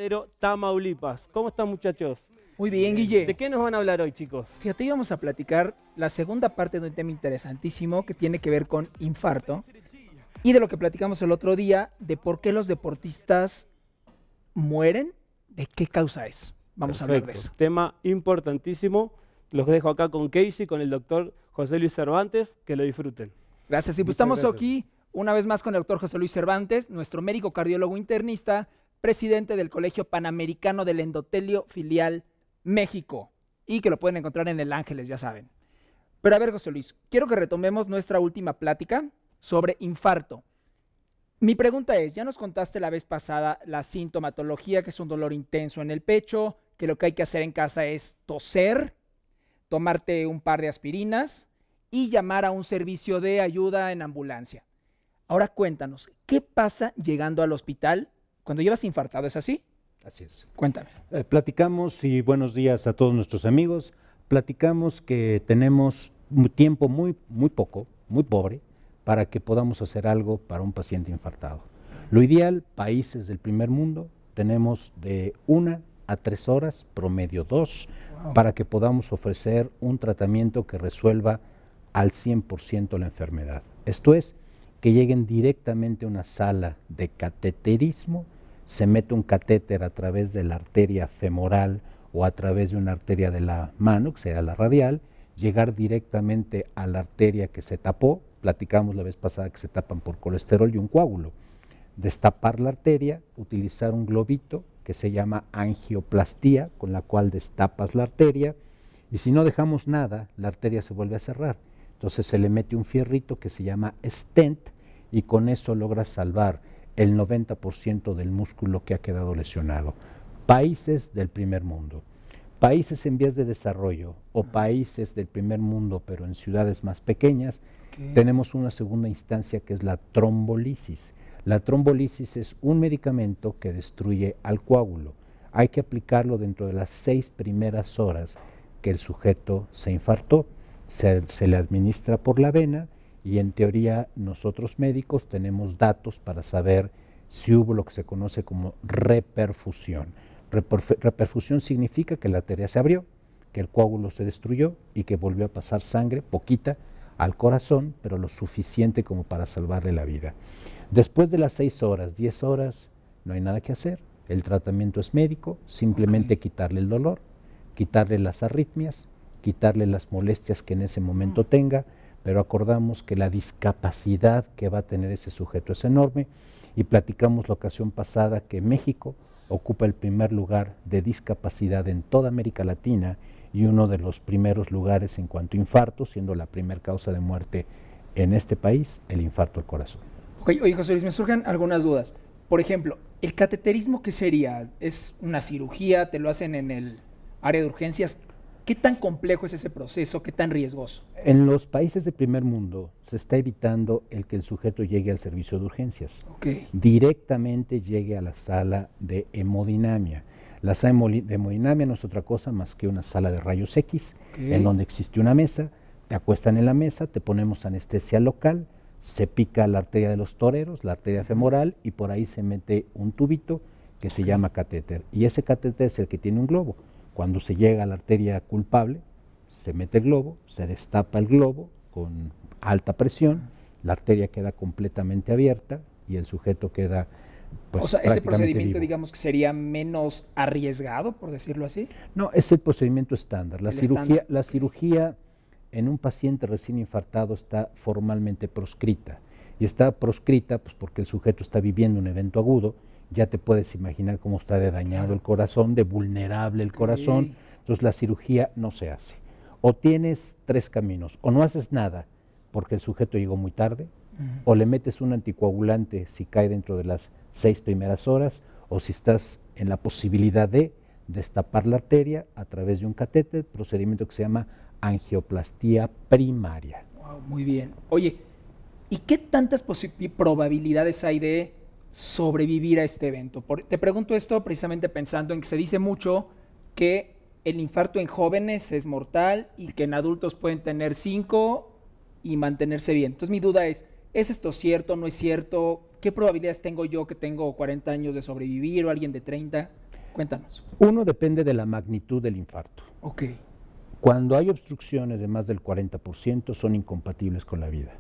Madero, Tamaulipas. ¿Cómo están, muchachos? Muy bien, Guille. ¿De qué nos van a hablar hoy, chicos? Fíjate, íbamos a platicar la segunda parte de un tema interesantísimo que tiene que ver con infarto y de lo que platicamos el otro día, de por qué los deportistas mueren, de qué causa es. Vamos a hablar de eso. Tema importantísimo. Los dejo acá con Casey, con el doctor José Luis Cervantes. Que lo disfruten. Gracias. Y pues estamos aquí una vez más con el doctor José Luis Cervantes, nuestro médico cardiólogo internista, presidente del Colegio Panamericano del Endotelio Filial México, y que lo pueden encontrar en El Ángeles, ya saben. Pero a ver, José Luis, quiero que retomemos nuestra última plática sobre infarto. Mi pregunta es, ya nos contaste la vez pasada la sintomatología, que es un dolor intenso en el pecho, que lo que hay que hacer en casa es toser, tomarte un par de aspirinas y llamar a un servicio de ayuda en ambulancia. Ahora cuéntanos, ¿qué pasa llegando al hospital cuando llevas infartado? ¿Es así? Así es. Cuéntame. Platicamos, y buenos días a todos nuestros amigos, platicamos que tenemos un tiempo muy poco, muy pobre, para que podamos hacer algo para un paciente infartado. Lo ideal, países del primer mundo, tenemos de 1 a 3 horas, promedio 2, para que podamos ofrecer un tratamiento que resuelva al 100% la enfermedad. Esto es, que lleguen directamente a una sala de cateterismo, se mete un catéter a través de la arteria femoral o a través de una arteria de la mano, que sea la radial, llegar directamente a la arteria que se tapó, platicamos la vez pasada que se tapan por colesterol y un coágulo, destapar la arteria, utilizar un globito que se llama angioplastía, con la cual destapas la arteria, y si no dejamos nada, la arteria se vuelve a cerrar. Entonces se le mete un fierrito que se llama stent y con eso logra salvar el 90% del músculo que ha quedado lesionado. Países del primer mundo. Países en vías de desarrollo o países del primer mundo pero en ciudades más pequeñas, tenemos una segunda instancia que es la trombolisis. La trombolisis es un medicamento que destruye al coágulo. Hay que aplicarlo dentro de las 6 primeras horas que el sujeto se infartó. Se le administra por la vena y en teoría nosotros médicos tenemos datos para saber si hubo lo que se conoce como reperfusión. Reperfusión significa que la arteria se abrió, que el coágulo se destruyó y que volvió a pasar sangre, poquita, al corazón, pero lo suficiente como para salvarle la vida. Después de las 6 horas, 10 horas, no hay nada que hacer. El tratamiento es médico, simplemente quitarle el dolor, quitarle las arritmias, quitarle las molestias que en ese momento tenga, pero acordamos que la discapacidad que va a tener ese sujeto es enorme y platicamos la ocasión pasada que México ocupa el primer lugar de discapacidad en toda América Latina y uno de los primeros lugares en cuanto a infarto, siendo la primera causa de muerte en este país el infarto al corazón. Oye, José Luis, me surgen algunas dudas. Por ejemplo, ¿el cateterismo qué sería? ¿Es una cirugía? ¿Te lo hacen en el área de urgencias? ¿Qué tan complejo es ese proceso? ¿Qué tan riesgoso? En los países de primer mundo se está evitando el que el sujeto llegue al servicio de urgencias. Directamente llegue a la sala de hemodinamia. La sala de hemodinamia no es otra cosa más que una sala de rayos X, en donde existe una mesa, te acuestan en la mesa, te ponemos anestesia local, se pica la arteria de los toreros, la arteria femoral, y por ahí se mete un tubito que se llama catéter. Y ese catéter es el que tiene un globo. Cuando se llega a la arteria culpable, se mete el globo, se destapa el globo con alta presión, la arteria queda completamente abierta y el sujeto queda, pues, o sea, ese procedimiento, vivo. Digamos que sería menos arriesgado, por decirlo así. No, es el procedimiento estándar. La cirugía en un paciente recién infartado está formalmente proscrita. Y está proscrita pues, porque el sujeto está viviendo un evento agudo. Ya te puedes imaginar cómo está de dañado el corazón, de vulnerable el corazón. Entonces la cirugía no se hace. O tienes 3 caminos, o no haces nada porque el sujeto llegó muy tarde, o le metes un anticoagulante si cae dentro de las 6 primeras horas, o si estás en la posibilidad de destapar la arteria a través de un catéter, procedimiento que se llama angioplastía primaria. Wow, muy bien. Oye, ¿y qué tantas probabilidades hay de sobrevivir a este evento? Te pregunto esto precisamente pensando en que se dice mucho que el infarto en jóvenes es mortal y que en adultos pueden tener 5 y mantenerse bien. Entonces mi duda ¿es esto cierto, no es cierto? ¿Qué probabilidades tengo yo que tengo 40 años de sobrevivir o alguien de 30? cuéntanos. Uno, depende de la magnitud del infarto. Ok. Cuando hay obstrucciones de más del 40%, son incompatibles con la vida.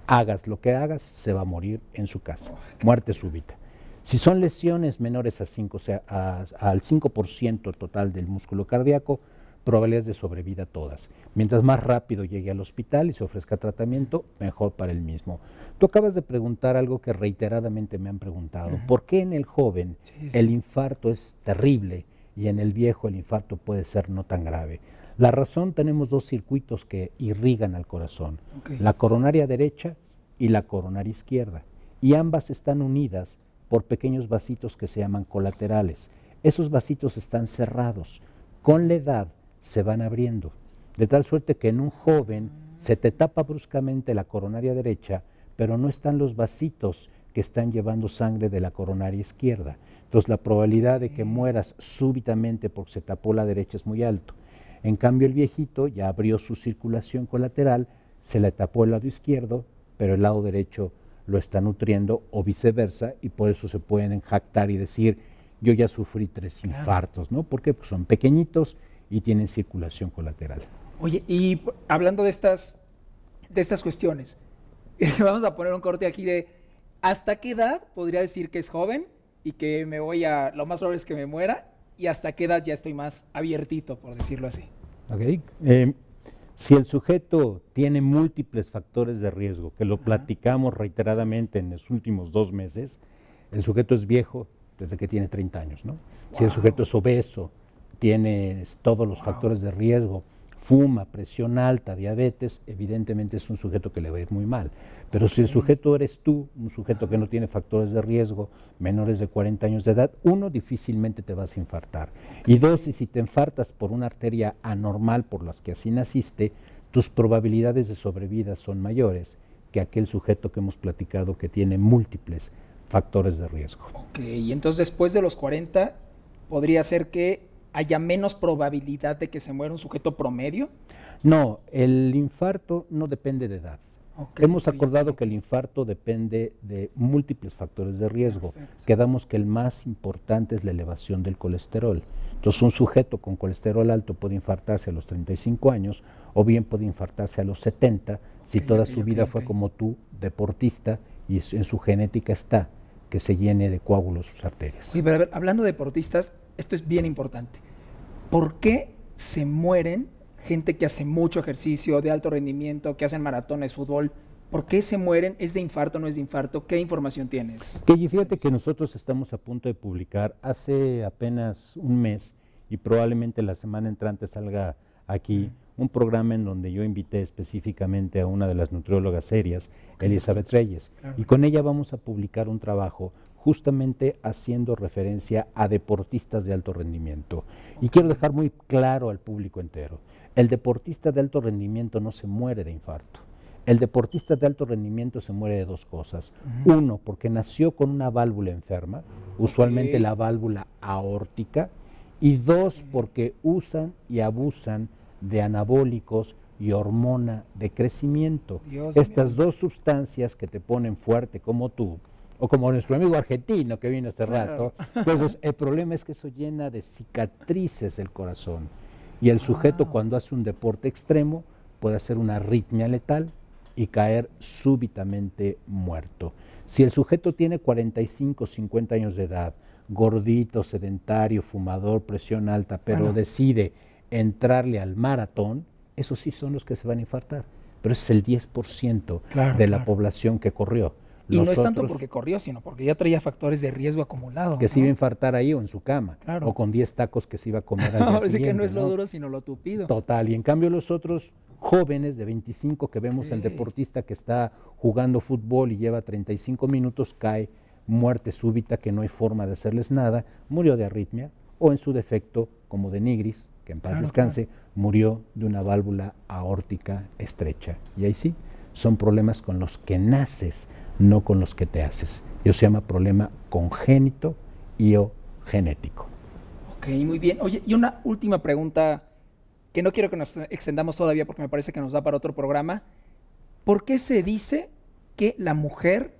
Hagas lo que hagas, se va a morir en su casa. Muerte súbita. Si son lesiones menores a 5, o sea, al 5% total del músculo cardíaco, probabilidades de sobrevida todas. Mientras más rápido llegue al hospital y se ofrezca tratamiento, mejor para el mismo. Tú acabas de preguntar algo que reiteradamente me han preguntado. ¿Por qué en el joven el infarto es terrible y en el viejo el infarto puede ser no tan grave? La razón, tenemos dos circuitos que irrigan al corazón, la coronaria derecha y la coronaria izquierda, y ambas están unidas por pequeños vasitos que se llaman colaterales. Esos vasitos están cerrados. Con la edad se van abriendo, de tal suerte que en un joven se te tapa bruscamente la coronaria derecha, pero no están los vasitos que están llevando sangre de la coronaria izquierda. Entonces la probabilidad de que mueras súbitamente porque se tapó la derecha es muy alto. En cambio el viejito ya abrió su circulación colateral, se le tapó el lado izquierdo, pero el lado derecho lo está nutriendo o viceversa, y por eso se pueden jactar y decir, yo ya sufrí 3 infartos, ¿no? Porque pues, son pequeñitos y tienen circulación colateral. Oye, y hablando de estas cuestiones, vamos a poner un corte aquí de ¿hasta qué edad podría decir que es joven y que lo más probable es que me muera? ¿Y hasta qué edad ya estoy más abiertito, por decirlo así? Okay. Si el sujeto tiene múltiples factores de riesgo, que lo platicamos reiteradamente en los últimos 2 meses, el sujeto es viejo desde que tiene 30 años, ¿no? Si el sujeto es obeso, tiene todos los factores de riesgo, fuma, presión alta, diabetes, evidentemente es un sujeto que le va a ir muy mal. Pero si el sujeto eres tú, un sujeto que no tiene factores de riesgo, menores de 40 años de edad, 1, difícilmente te vas a infartar. Y 2, si te infartas por una arteria anormal por las que así naciste, tus probabilidades de sobrevida son mayores que aquel sujeto que hemos platicado que tiene múltiples factores de riesgo. Ok, y entonces después de los 40, ¿podría ser que haya menos probabilidad de que se muera un sujeto promedio? No, el infarto no depende de edad. Hemos acordado que el infarto depende de múltiples factores de riesgo. Quedamos que el más importante es la elevación del colesterol. Entonces un sujeto con colesterol alto puede infartarse a los 35 años o bien puede infartarse a los 70 si toda su vida fue como tú, deportista, y en su genética está que se llene de coágulos sus arterias. Oye, pero a ver, hablando de deportistas, esto es bien importante. ¿Por qué se mueren gente que hace mucho ejercicio, de alto rendimiento, que hacen maratones, fútbol? ¿Por qué se mueren? ¿Es de infarto, no es de infarto? ¿Qué información tienes? Fíjate que nosotros estamos a punto de publicar hace apenas un mes, y probablemente la semana entrante salga aquí, un programa en donde yo invité específicamente a una de las nutriólogas serias, Elizabeth Reyes, y con ella vamos a publicar un trabajo justamente haciendo referencia a deportistas de alto rendimiento. Y quiero dejar muy claro al público entero, el deportista de alto rendimiento no se muere de infarto. El deportista de alto rendimiento se muere de 2 cosas. 1, porque nació con una válvula enferma, usualmente la válvula aórtica, y 2, porque usan y abusan de anabólicos y hormona de crecimiento. Estas 2 sustancias que te ponen fuerte como tú, o como nuestro amigo argentino que vino hace rato. Entonces, el problema es que eso llena de cicatrices el corazón. Y el sujeto cuando hace un deporte extremo puede hacer una arritmia letal y caer súbitamente muerto. Si el sujeto tiene 45, 50 años de edad, gordito, sedentario, fumador, presión alta, pero decide entrarle al maratón, esos sí son los que se van a infartar. Pero ese es el 10% de la población que corrió. Y no es tanto porque corrió, sino porque ya traía factores de riesgo acumulados. Que se iba a infartar ahí o en su cama, o con 10 tacos que se iba a comer al día siguiente. Así que no es lo duro, sino lo tupido. Total, y en cambio los otros jóvenes de 25 que vemos el deportista que está jugando fútbol y lleva 35 minutos, cae muerte súbita que no hay forma de hacerles nada, murió de arritmia, o en su defecto, como de Nigris, que en paz descanse, murió de una válvula aórtica estrecha. Y ahí sí, son problemas con los que naces, no con los que te haces. Eso se llama problema congénito y o genético. Ok, muy bien. Oye, y una última pregunta que no quiero que nos extendamos todavía porque me parece que nos da para otro programa. ¿Por qué se dice que la mujer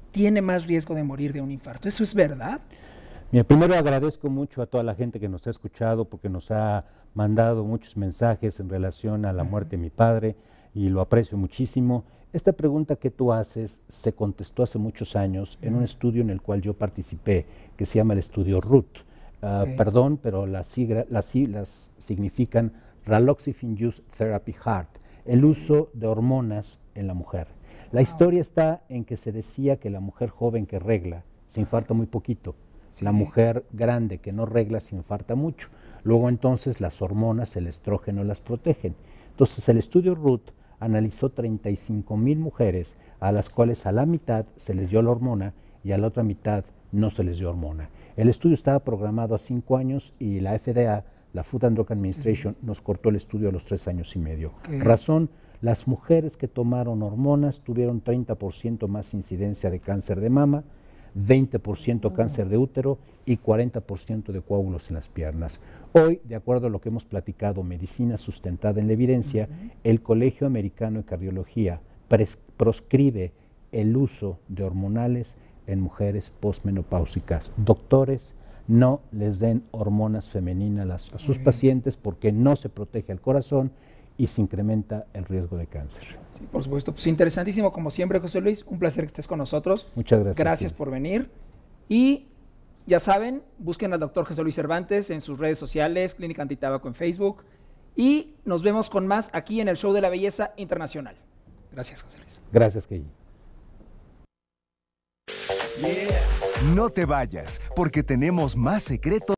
tiene más riesgo de morir de un infarto? ¿Eso es verdad? Mira, primero agradezco mucho a toda la gente que nos ha escuchado porque nos ha mandado muchos mensajes en relación a la muerte de mi padre y lo aprecio muchísimo. Esta pregunta que tú haces se contestó hace muchos años en un estudio en el cual yo participé, que se llama el estudio RUT. Perdón, pero las siglas significan Raloxifene-Induced Therapy Heart, el uso de hormonas en la mujer. La historia está en que se decía que la mujer joven que regla se infarta muy poquito, la mujer grande que no regla se infarta mucho. Luego entonces las hormonas, el estrógeno las protegen. Entonces el estudio RUT analizó 35,000 mujeres a las cuales a la mitad se les dio la hormona y a la otra mitad no se les dio hormona. El estudio estaba programado a 5 años y la FDA, la Food and Drug Administration, nos cortó el estudio a los 3 años y medio. Razón, las mujeres que tomaron hormonas tuvieron 30% más incidencia de cáncer de mama, 20% cáncer de útero y 40% de coágulos en las piernas. Hoy, de acuerdo a lo que hemos platicado, medicina sustentada en la evidencia, el Colegio Americano de Cardiología proscribe el uso de hormonales en mujeres posmenopáusicas. Doctores, no les den hormonas femeninas a sus pacientes porque no se protege al corazón y se incrementa el riesgo de cáncer. Sí, por supuesto. Pues interesantísimo, como siempre, José Luis. Un placer que estés con nosotros. Muchas gracias. Gracias por venir. Y ya saben, busquen al doctor José Luis Cervantes en sus redes sociales, Clínica Antitabaco en Facebook. Y nos vemos con más aquí en el Show de la Belleza Internacional. Gracias, José Luis. Gracias, Keyi. No te vayas, porque tenemos más secretos.